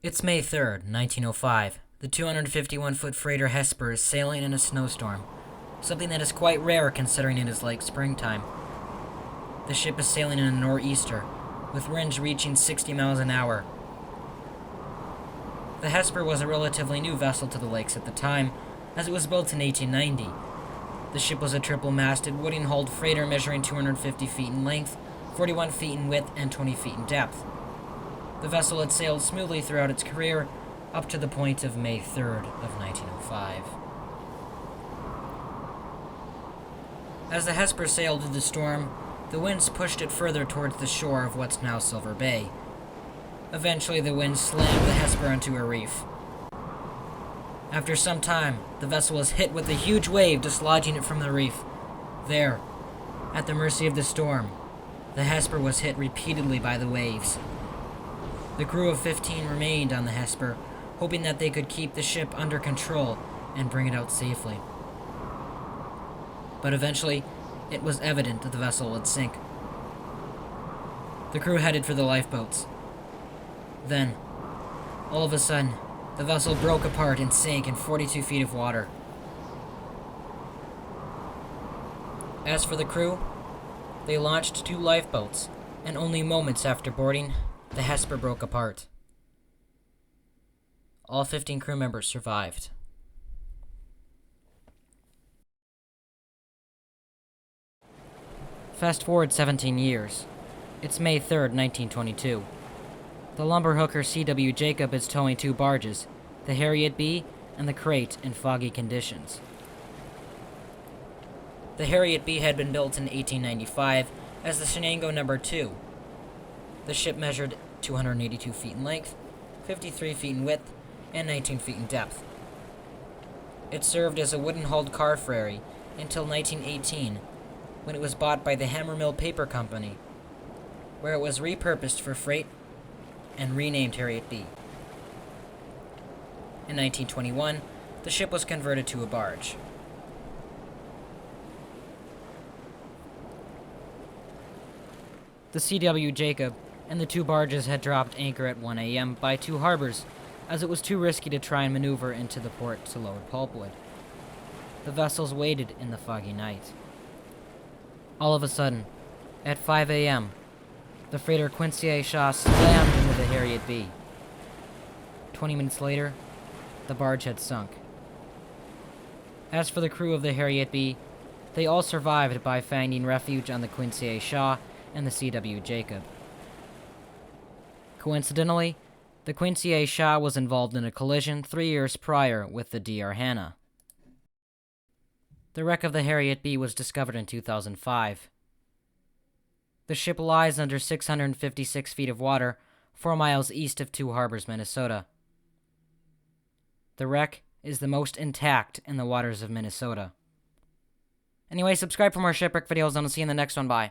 It's May 3rd, 1905. The 251-foot freighter Hesper is sailing in a snowstorm, something that is quite rare considering it is like springtime. The ship is sailing in a nor'easter, with winds reaching 60 miles an hour. The Hesper was a relatively new vessel to the lakes at the time, as it was built in 1890. The ship was a triple-masted, wooden-hulled freighter measuring 250 feet in length, 41 feet in width, and 20 feet in depth. The vessel had sailed smoothly throughout its career, up to the point of May 3rd of 1905. As the Hesper sailed through the storm, the winds pushed it further towards the shore of what's now Silver Bay. Eventually, the wind slammed the Hesper onto a reef. After some time, the vessel was hit with a huge wave dislodging it from the reef. There, at the mercy of the storm, the Hesper was hit repeatedly by the waves. The crew of 15 remained on the Hesper, hoping that they could keep the ship under control and bring it out safely. But eventually, it was evident that the vessel would sink. The crew headed for the lifeboats. Then, all of a sudden, the vessel broke apart and sank in 42 feet of water. As for the crew, they launched 2 lifeboats, and only moments after boarding, the Hesper broke apart. All 15 crew members survived. Fast forward 17 years. It's May 3rd, 1922. The lumber hooker C.W. Jacob is towing 2 barges, the Harriet B and the Crate, in foggy conditions. The Harriet B had been built in 1895 as the Shenango No. 2. The ship measured 282 feet in length, 53 feet in width, and 19 feet in depth. It served as a wooden-hulled car ferry until 1918, when it was bought by the Hammermill Paper Company, where it was repurposed for freight and renamed Harriet B. In 1921, the ship was converted to a barge. The C.W. Jacob and the 2 barges had dropped anchor at 1 a.m. by 2 harbors, as it was too risky to try and maneuver into the port to load pulpwood. The vessels waited in the foggy night. All of a sudden, at 5 a.m., the freighter Quincy Shaw slammed into the Harriet B. 20 minutes later, the barge had sunk. As for the crew of the Harriet B, they all survived by finding refuge on the Quincy Shaw and the C.W. Jacob. Coincidentally, the Quincy Shaw was involved in a collision 3 years prior with the D.R. Hannah. The wreck of the Harriet B was discovered in 2005. The ship lies under 656 feet of water, 4 miles east of Two Harbors, Minnesota. The wreck is the most intact in the waters of Minnesota. Anyway, subscribe for more shipwreck videos, and I'll see you in the next one. Bye.